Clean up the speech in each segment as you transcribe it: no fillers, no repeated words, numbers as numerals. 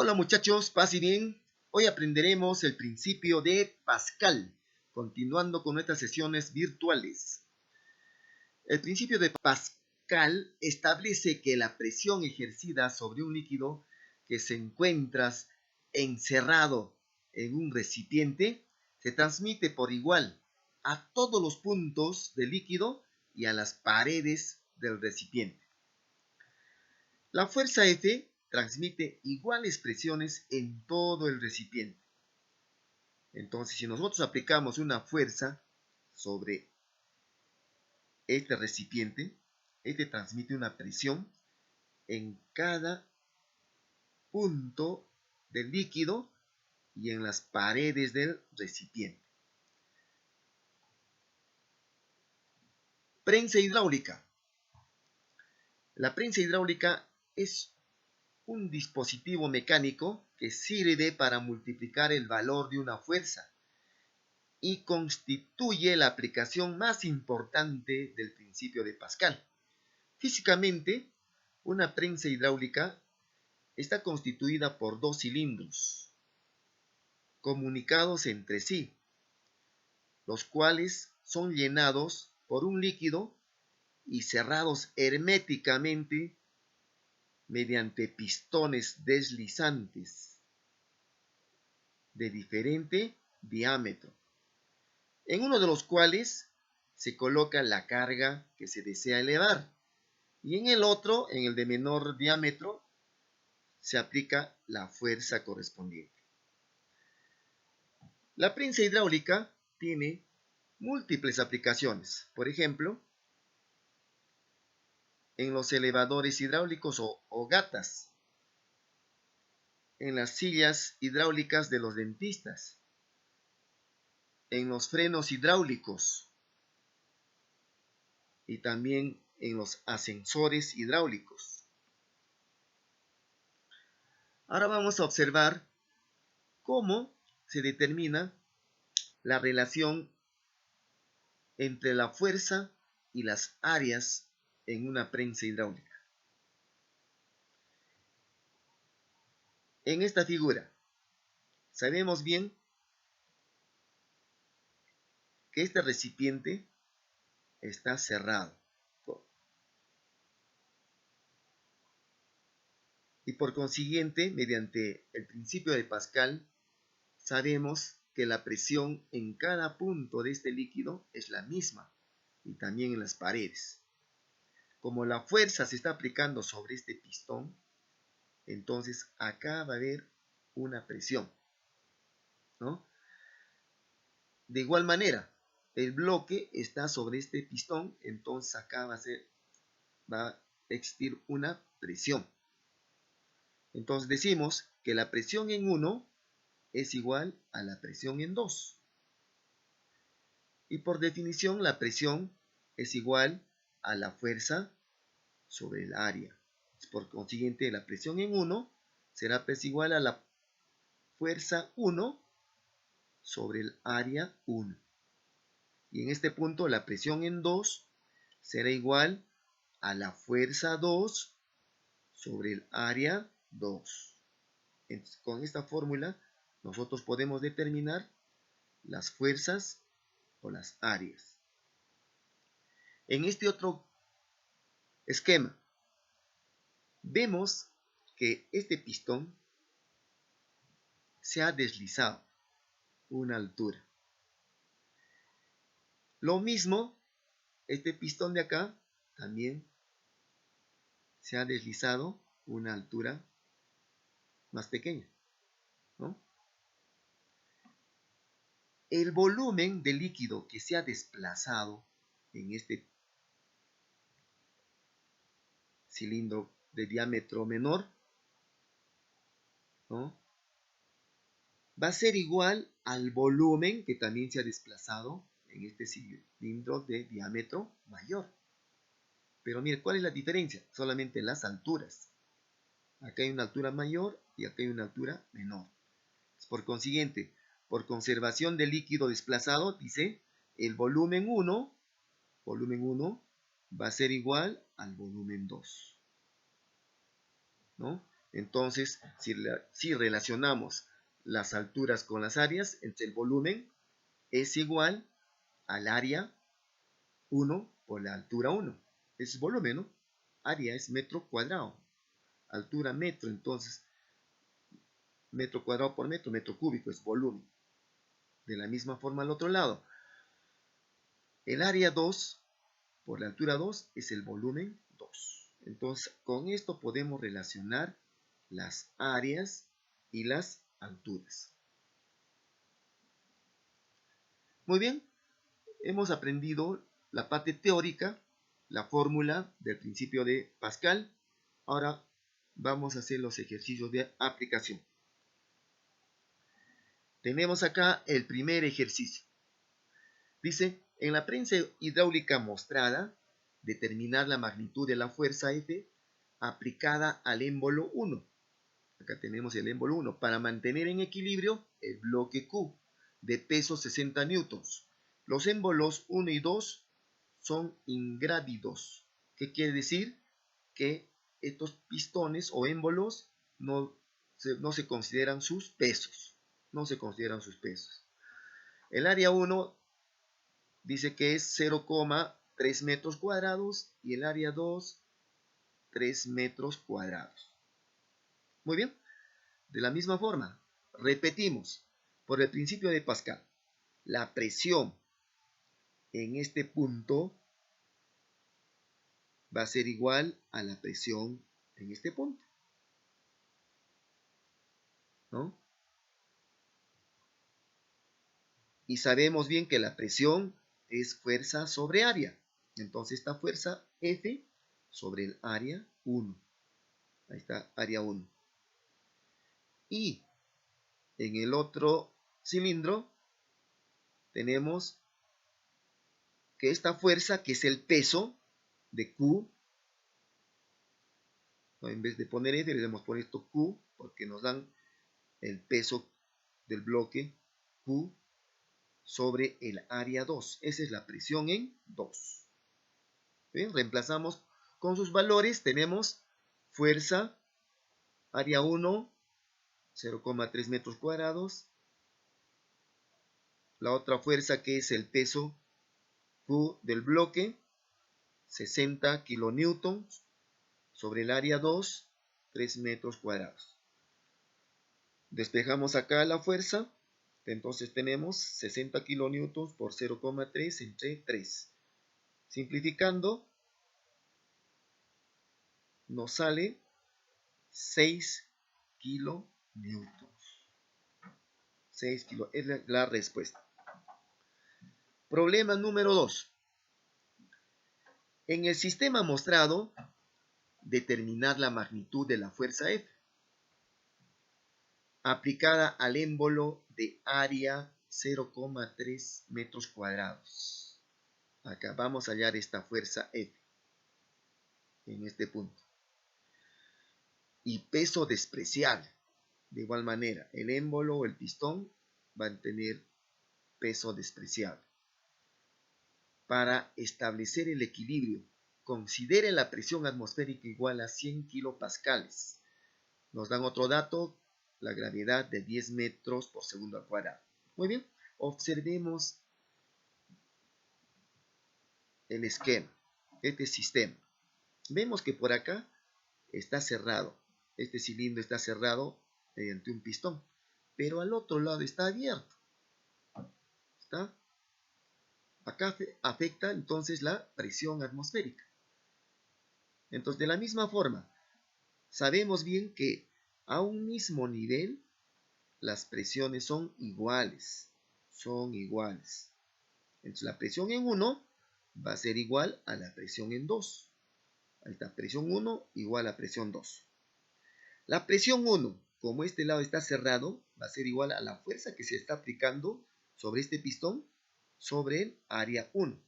Hola muchachos, paz y bien. Hoy aprenderemos el principio de Pascal, continuando con nuestras sesiones virtuales. El principio de Pascal establece que la presión ejercida sobre un líquido que se encuentra encerrado en un recipiente se transmite por igual a todos los puntos del líquido y a las paredes del recipiente. La fuerza F transmite iguales presiones en todo el recipiente. Entonces, si nosotros aplicamos una fuerza sobre este recipiente, este transmite una presión en cada punto del líquido y en las paredes del recipiente. Prensa hidráulica. La prensa hidráulica es un dispositivo mecánico que sirve para multiplicar el valor de una fuerza y constituye la aplicación más importante del principio de Pascal. Físicamente, una prensa hidráulica está constituida por dos cilindros comunicados entre sí, los cuales son llenados por un líquido y cerrados herméticamente mediante pistones deslizantes de diferente diámetro, en uno de los cuales se coloca la carga que se desea elevar y en el otro, en el de menor diámetro, se aplica la fuerza correspondiente. La prensa hidráulica tiene múltiples aplicaciones, por ejemplo, en los elevadores hidráulicos o gatas, en las sillas hidráulicas de los dentistas, en los frenos hidráulicos y también en los ascensores hidráulicos. Ahora vamos a observar cómo se determina la relación entre la fuerza y las áreas en una prensa hidráulica. En esta figura sabemos bien que este recipiente está cerrado y por consiguiente, mediante el principio de Pascal, sabemos que la presión en cada punto de este líquido es la misma y también en las paredes. Como la fuerza se está aplicando sobre este pistón, entonces acá va a haber una presión, ¿no? De igual manera, el bloque está sobre este pistón, entonces acá va a existir una presión. Entonces decimos que la presión en 1 es igual a la presión en 2. Y por definición la presión es igual a la fuerza sobre el área. Por consiguiente, la presión en 1 será pues igual a la fuerza 1 sobre el área 1. Y en este punto la presión en 2 será igual a la fuerza 2 sobre el área 2. Entonces, con esta fórmula nosotros podemos determinar las fuerzas o las áreas. En este otro esquema vemos que este pistón se ha deslizado una altura. Lo mismo, este pistón de acá también se ha deslizado una altura más pequeña, ¿no? El volumen de líquido que se ha desplazado en este cilindro de diámetro menor, ¿no?, va a ser igual al volumen que también se ha desplazado en este cilindro de diámetro mayor. Pero mire, ¿cuál es la diferencia? Solamente las alturas. Acá hay una altura mayor y acá hay una altura menor. Por consiguiente, por conservación del líquido desplazado, dice, el volumen 1 va a ser igual al volumen 2, ¿no? Entonces, si relacionamos las alturas con las áreas, entre el volumen es igual al área 1 por la altura 1. Es volumen, ¿no? Área es metro cuadrado. Altura metro, entonces metro cuadrado por metro, metro cúbico es volumen. De la misma forma al otro lado. El área 2 por la altura 2 es el volumen 2. Entonces, con esto podemos relacionar las áreas y las alturas. Muy bien, hemos aprendido la parte teórica, la fórmula del principio de Pascal. Ahora vamos a hacer los ejercicios de aplicación. Tenemos acá el primer ejercicio. Dice, en la prensa hidráulica mostrada, determinar la magnitud de la fuerza F aplicada al émbolo 1. Acá tenemos el émbolo 1. Para mantener en equilibrio el bloque Q de peso 60 newtons. Los émbolos 1 y 2 son ingrávidos. ¿Qué quiere decir? Que estos pistones o émbolos no se consideran sus pesos. No se consideran sus pesos. El área 1 dice que es 0,3 metros cuadrados y el área 2, 3 metros cuadrados. Muy bien. De la misma forma, repetimos, por el principio de Pascal, la presión en este punto va a ser igual a la presión en este punto, ¿no? Y sabemos bien que la presión es fuerza sobre área. Entonces esta fuerza F sobre el área 1. Ahí está, área 1. Y en el otro cilindro tenemos que esta fuerza, que es el peso de Q, ¿no? En vez de poner F, le debemos poner esto Q, porque nos dan el peso del bloque Q sobre el área 2. Esa es la presión en 2. Bien, reemplazamos con sus valores. Tenemos fuerza, área 1, 0,3 metros cuadrados. La otra fuerza, que es el peso Q del bloque, 60 kilonewtons sobre el área 2, 3 metros cuadrados. Despejamos acá la fuerza. Entonces tenemos 60 kilonewtons por 0,3 entre 3. Simplificando, nos sale 6 kilonewtons. 6 kilos es la respuesta. Problema número 2. En el sistema mostrado, determinar la magnitud de la fuerza F aplicada al émbolo de área 0,3 metros cuadrados. Acá vamos a hallar esta fuerza F en este punto. Y peso despreciable. De igual manera, el émbolo o el pistón van a tener peso despreciable. Para establecer el equilibrio, considere la presión atmosférica igual a 100 kilopascales. Nos dan otro dato, la gravedad de 10 metros por segundo al cuadrado. Muy bien, observemos el esquema, este sistema. Vemos que por acá está cerrado. Este cilindro está cerrado mediante un pistón, pero al otro lado está abierto. ¿Está? Acá afecta entonces la presión atmosférica. Entonces, de la misma forma, sabemos bien que a un mismo nivel las presiones son iguales. Son iguales. Entonces, la presión en 1 va a ser igual a la presión en 2. Ahí está, presión 1 igual a presión 2. La presión 1, como este lado está cerrado, va a ser igual a la fuerza que se está aplicando sobre este pistón sobre el área 1.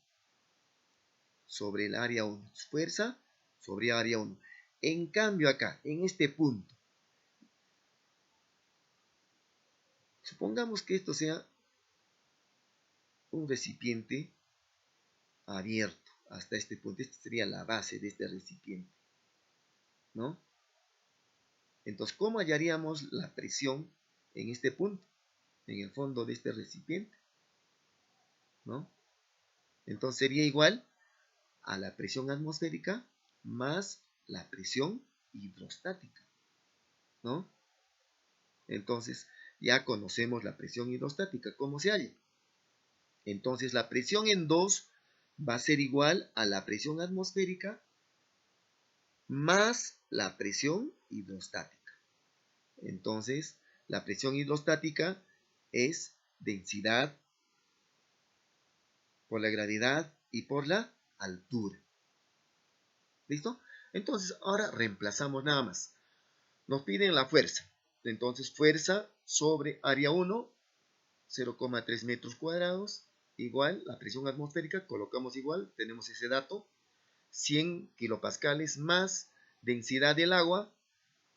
Sobre el área 1. Fuerza sobre área 1. En cambio acá, en este punto, supongamos que esto sea un recipiente abierto hasta este punto. Esta sería la base de este recipiente, ¿no? Entonces, ¿cómo hallaríamos la presión en este punto, en el fondo de este recipiente? ¿No? Entonces sería igual a la presión atmosférica más la presión hidrostática, ¿no? Entonces, ya conocemos la presión hidrostática, ¿cómo se halla? Entonces, la presión en 2 va a ser igual a la presión atmosférica más la presión hidrostática. Entonces, la presión hidrostática es densidad por la gravedad y por la altura. ¿Listo? Entonces, ahora reemplazamos nada más. Nos piden la fuerza. Entonces, fuerza sobre área 1, 0,3 metros cuadrados, igual la presión atmosférica, colocamos igual, tenemos ese dato, 100 kilopascales más densidad del agua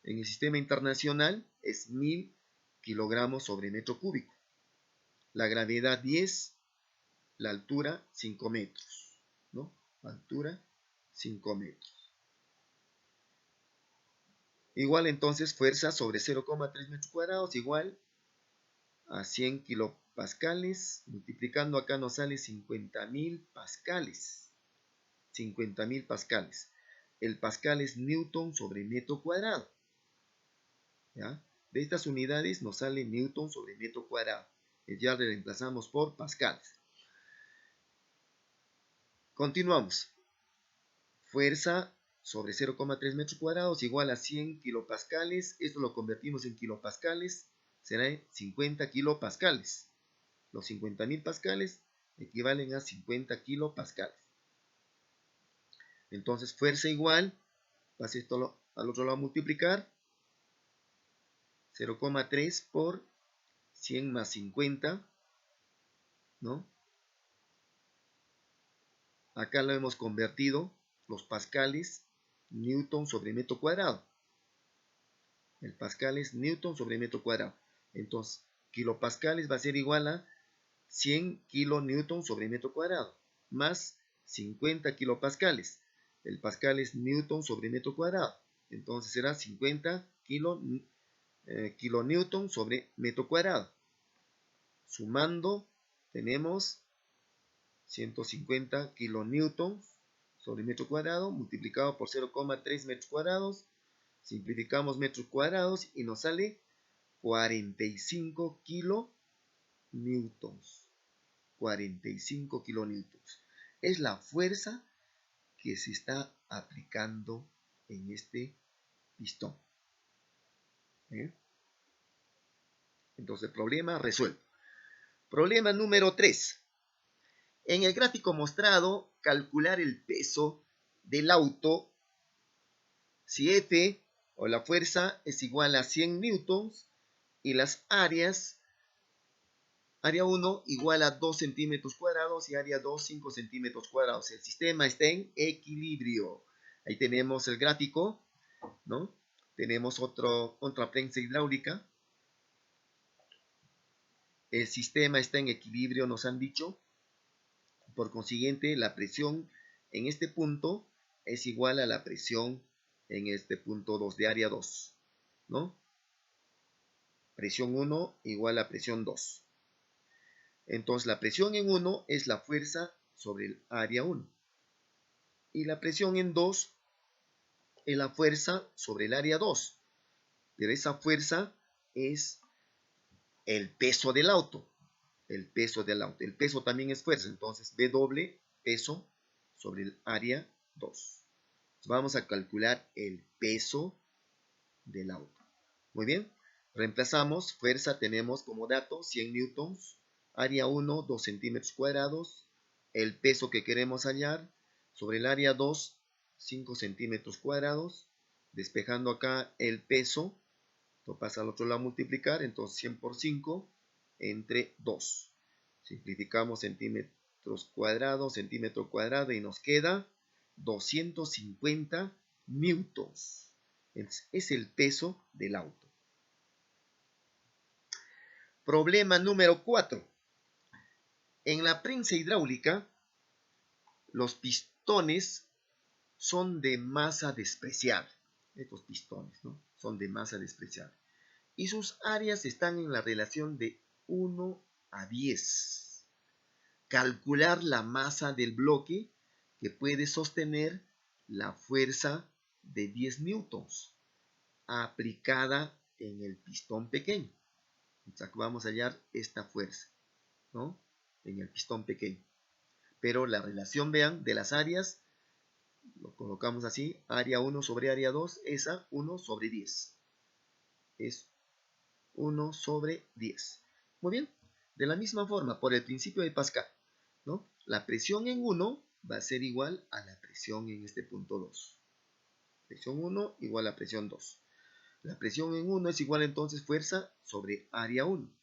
en el sistema internacional es 1000 kilogramos sobre metro cúbico. La gravedad 10, la altura 5 metros, ¿no? Altura 5 metros. Igual entonces fuerza sobre 0,3 metros cuadrados igual a 100 kilopascales. Multiplicando acá nos sale 50.000 pascales. 50.000 pascales. El pascal es newton sobre metro cuadrado. ¿Ya? De estas unidades nos sale newton sobre metro cuadrado. Ya le reemplazamos por pascales. Continuamos. Fuerza sobre 0,3 metros cuadrados igual a 100 kilopascales. Esto lo convertimos en kilopascales. Será 50 kilopascales. Los 50.000 pascales equivalen a 50 kilopascales. Entonces fuerza igual, pase esto al otro lado a multiplicar. 0,3 por 100 más 50, ¿no? Acá lo hemos convertido, los pascales, newton sobre metro cuadrado. El pascal es newton sobre metro cuadrado. Entonces, kilopascales va a ser igual a 100 kilonewton sobre metro cuadrado, más 50 kilopascales. El pascal es newton sobre metro cuadrado. Entonces será 50 kilonewton sobre metro cuadrado. Sumando, tenemos 150 kilonewton sobre metro cuadrado multiplicado por 0,3 metros cuadrados. Simplificamos metros cuadrados y nos sale 45 kilonewtons. 45 kilonewtons. Es la fuerza que se está aplicando en este pistón. Entonces, problema resuelto. Problema número 3. En el gráfico mostrado, calcular el peso del auto si F o la fuerza es igual a 100 newtons y las áreas, área 1 igual a 2 centímetros cuadrados y área 2, 5 centímetros cuadrados. El sistema está en equilibrio. Ahí tenemos el gráfico, ¿no? Tenemos otra prensa hidráulica. El sistema está en equilibrio, nos han dicho. Por consiguiente, la presión en este punto es igual a la presión en este punto 2 de área 2, ¿no? Presión 1 igual a presión 2. Entonces, la presión en 1 es la fuerza sobre el área 1. Y la presión en 2 es la fuerza sobre el área 2. Pero esa fuerza es el peso del auto. El peso del auto. El peso también es fuerza. Entonces, W, peso sobre el área 2. Vamos a calcular el peso del auto. Muy bien. Reemplazamos. Fuerza tenemos como dato 100 newtons. Área 1, 2 centímetros cuadrados. El peso que queremos hallar sobre el área 2, 5 centímetros cuadrados. Despejando acá el peso. Lo pasa al otro lado a multiplicar. Entonces 100 por 5 entre 2. Simplificamos centímetros cuadrados, centímetro cuadrado y nos queda 250 newtons. Es el peso del auto. Problema número 4. En la prensa hidráulica, los pistones son de masa despreciable. Estos pistones, ¿no? Son de masa despreciable. Y sus áreas están en la relación de 1 a 10. Calcular la masa del bloque que puede sostener la fuerza de 10 newtons aplicada en el pistón pequeño. Entonces, vamos a hallar esta fuerza, ¿no? En el pistón pequeño. Pero la relación, vean, de las áreas, lo colocamos así, área 1 sobre área 2, esa 1 sobre 10. Es 1 sobre 10. Muy bien, de la misma forma, por el principio de Pascal, ¿no? La presión en 1 va a ser igual a la presión en este punto 2. Presión 1 igual a presión 2. La presión en 1 es igual entonces fuerza sobre área 1.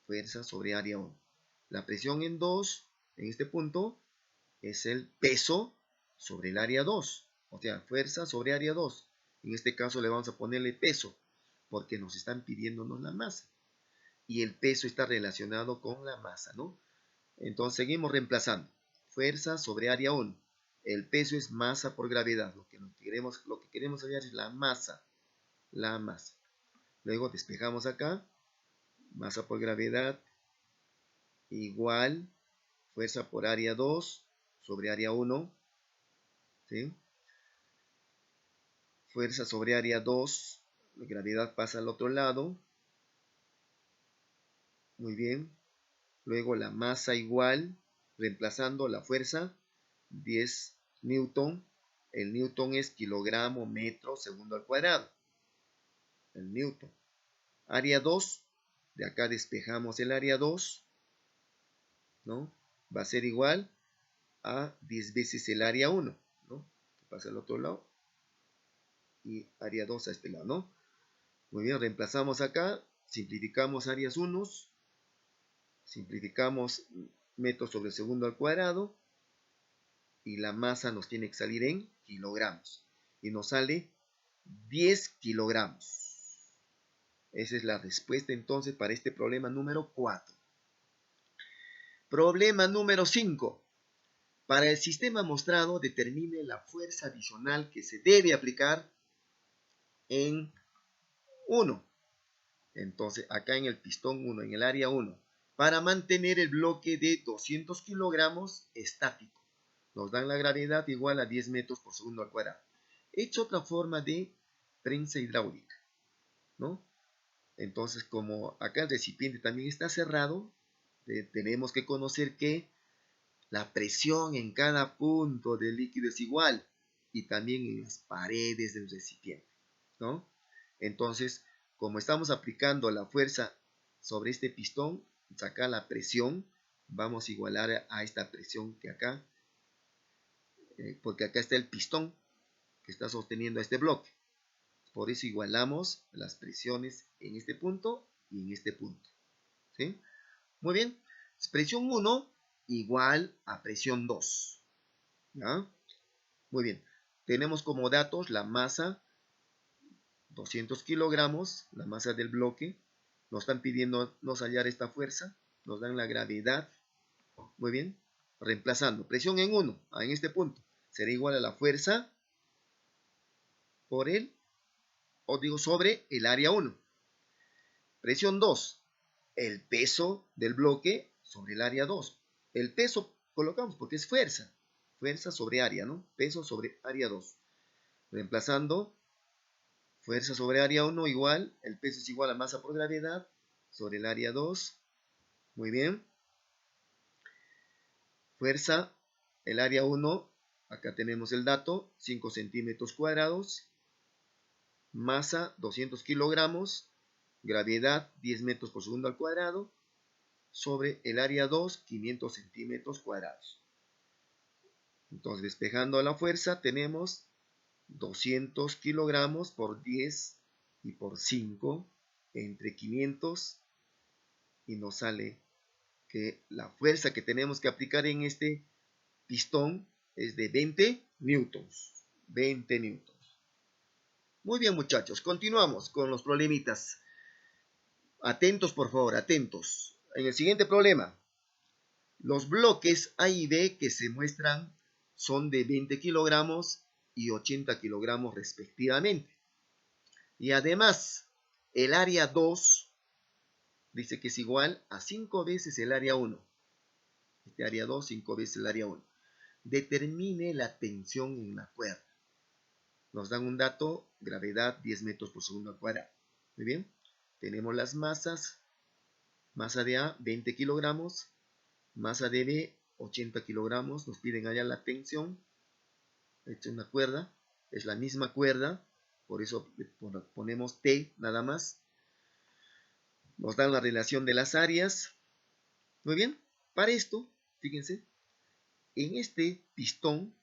Fuerza sobre área 1. La presión en 2, en este punto, es el peso sobre el área 2. O sea, fuerza sobre área 2. En este caso le vamos a ponerle peso, porque nos están pidiéndonos la masa. Y el peso está relacionado con la masa, ¿no? Entonces seguimos reemplazando. Fuerza sobre área 1. El peso es masa por gravedad. Lo que queremos hallar es la masa. La masa. Luego despejamos acá. Masa por gravedad igual fuerza por área 2 sobre área 1. ¿Sí? Fuerza sobre área 2. La gravedad pasa al otro lado. Muy bien. Luego la masa igual, reemplazando la fuerza, 10 newton. El newton es kilogramo, metro, segundo al cuadrado. El newton. Área 2. De acá despejamos el área 2. ¿No? Va a ser igual a 10 veces el área 1. ¿No? Pasa al otro lado. Y área 2 a este lado, ¿no? Muy bien, reemplazamos acá. Simplificamos áreas 1. Simplificamos metros sobre segundo al cuadrado. Y la masa nos tiene que salir en kilogramos. Y nos sale 10 kilogramos. Esa es la respuesta entonces para este problema número 4. Problema número 5. Para el sistema mostrado, determine la fuerza adicional que se debe aplicar en 1. Entonces, acá en el pistón 1, en el área 1, para mantener el bloque de 200 kilogramos estático. Nos dan la gravedad igual a 10 metros por segundo al cuadrado. He hecho otra forma de prensa hidráulica, ¿no? Entonces, como acá el recipiente también está cerrado, tenemos que conocer que la presión en cada punto del líquido es igual y también en las paredes del recipiente, ¿no? Entonces, como estamos aplicando la fuerza sobre este pistón, acá la presión, vamos a igualar a esta presión que acá, porque acá está el pistón que está sosteniendo este bloque. Por eso igualamos las presiones en este punto y en este punto. ¿Sí? Muy bien. Presión 1 igual a presión 2. ¿Ya? Muy bien. Tenemos como datos la masa, 200 kilogramos, la masa del bloque. Nos están pidiendo nos hallar esta fuerza. Nos dan la gravedad. Muy bien. Reemplazando. Presión en 1, en este punto, será igual a la fuerza por el, sobre el área 1. Presión 2, el peso del bloque sobre el área 2. El peso colocamos porque es fuerza. Fuerza sobre área, ¿no? Peso sobre área 2. Reemplazando, fuerza sobre área 1 igual, el peso es igual a masa por gravedad sobre el área 2. Muy bien. Fuerza, el área 1, acá tenemos el dato, 5 centímetros cuadrados. Masa, 200 kilogramos. Gravedad, 10 metros por segundo al cuadrado. Sobre el área 2, 500 centímetros cuadrados. Entonces, despejando la fuerza, tenemos 200 kilogramos por 10 y por 5 entre 500 y nos sale que la fuerza que tenemos que aplicar en este pistón es de 20 newtons. 20 newtons. Muy bien, muchachos, continuamos con los problemitas. Atentos, por favor, atentos. En el siguiente problema, los bloques A y B que se muestran son de 20 kilogramos y 80 kilogramos respectivamente. Y además, el área 2 dice que es igual a 5 veces el área 1. Este área 2, 5 veces el área 1. Determine la tensión en la cuerda. Nos dan un dato, gravedad 10 metros por segundo al cuadrado. Muy bien. Tenemos las masas. Masa de A, 20 kilogramos. Masa de B, 80 kilogramos. Nos piden allá la tensión. Esta es una cuerda. Es la misma cuerda. Por eso ponemos T nada más. Nos dan la relación de las áreas. Muy bien. Para esto, fíjense, en este pistón,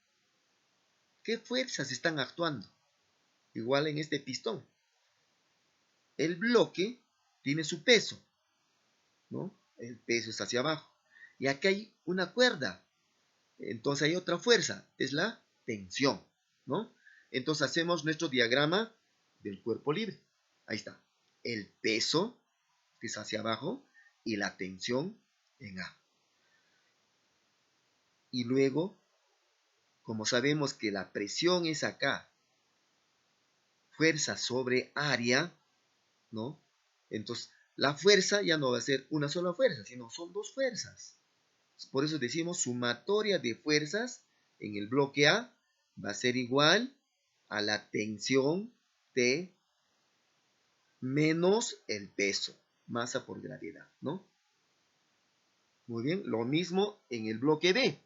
¿qué fuerzas están actuando? Igual en este pistón. El bloque tiene su peso, ¿no? El peso es hacia abajo. Y aquí hay una cuerda. Entonces hay otra fuerza, es la tensión, ¿no? Entonces hacemos nuestro diagrama del cuerpo libre. Ahí está. El peso, que es hacia abajo, y la tensión en A. Y luego, como sabemos que la presión es acá, fuerza sobre área, ¿no? Entonces, la fuerza ya no va a ser una sola fuerza, sino son dos fuerzas. Por eso decimos sumatoria de fuerzas en el bloque A va a ser igual a la tensión T menos el peso, masa por gravedad, ¿no? Muy bien, lo mismo en el bloque B.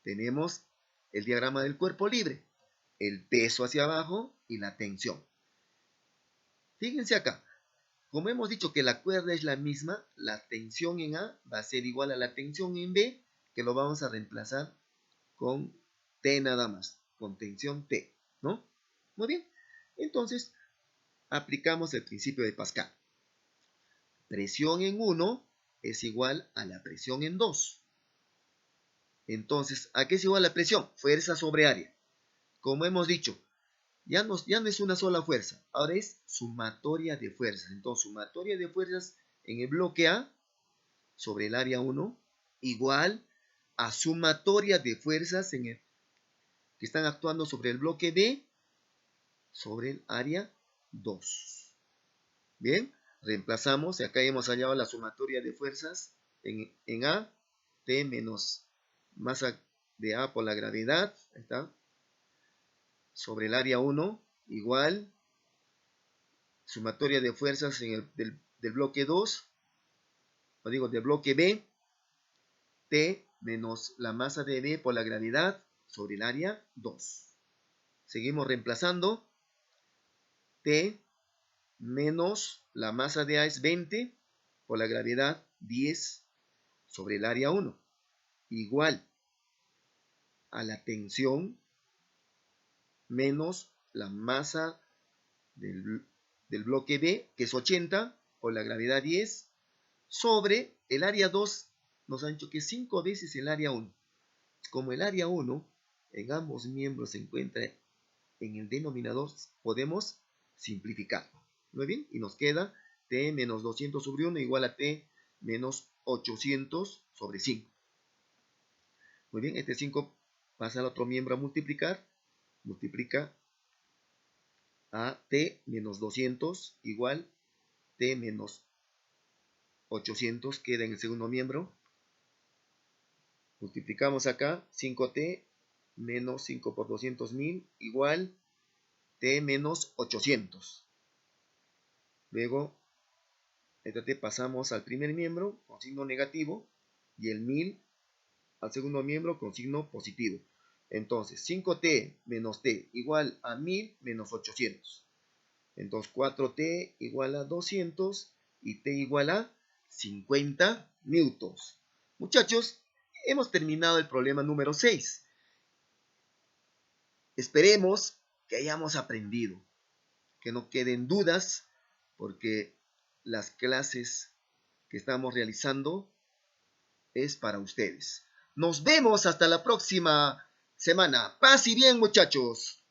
Tenemos el diagrama del cuerpo libre, el peso hacia abajo y la tensión. Fíjense acá, como hemos dicho que la cuerda es la misma, la tensión en A va a ser igual a la tensión en B, que lo vamos a reemplazar con T nada más, con tensión T, ¿no? Muy bien, entonces aplicamos el principio de Pascal. Presión en 1 es igual a la presión en 2. Entonces, ¿a qué es igual la presión? Fuerza sobre área. Como hemos dicho, ya no es una sola fuerza, ahora es sumatoria de fuerzas. Entonces, sumatoria de fuerzas en el bloque A sobre el área 1 igual a sumatoria de fuerzas que están actuando sobre el bloque B sobre el área 2. Bien, reemplazamos y acá hemos hallado la sumatoria de fuerzas en A, T menos masa de A por la gravedad, ahí está, sobre el área 1 igual sumatoria de fuerzas del bloque 2, o digo del bloque B, T menos la masa de B por la gravedad sobre el área 2. Seguimos reemplazando. T menos la masa de A es 20 por la gravedad 10 sobre el área 1. Igual a la tensión menos la masa del bloque B, que es 80 por la gravedad 10, sobre el área 2, nos han dicho que es 5 veces el área 1. Como el área 1 en ambos miembros se encuentra en el denominador, podemos simplificarlo. Muy bien, y nos queda T menos 200 sobre 1 igual a T menos 800 sobre 5. Muy bien, este 5 pasa al otro miembro a multiplicar. Multiplica a T menos 200 igual T menos 800, queda en el segundo miembro. Multiplicamos acá 5T menos 5 por 200.000 igual T menos 800. Luego, esta T pasamos al primer miembro con signo negativo y el 1000 al segundo miembro con signo positivo. Entonces, 5T menos T igual a 1000 menos 800. Entonces, 4T igual a 200 y T igual a 50 newtons. Muchachos, hemos terminado el problema número 6. Esperemos que hayamos aprendido, que no queden dudas, porque las clases que estamos realizando es para ustedes. Nos vemos hasta la próxima semana. Paz y bien, muchachos.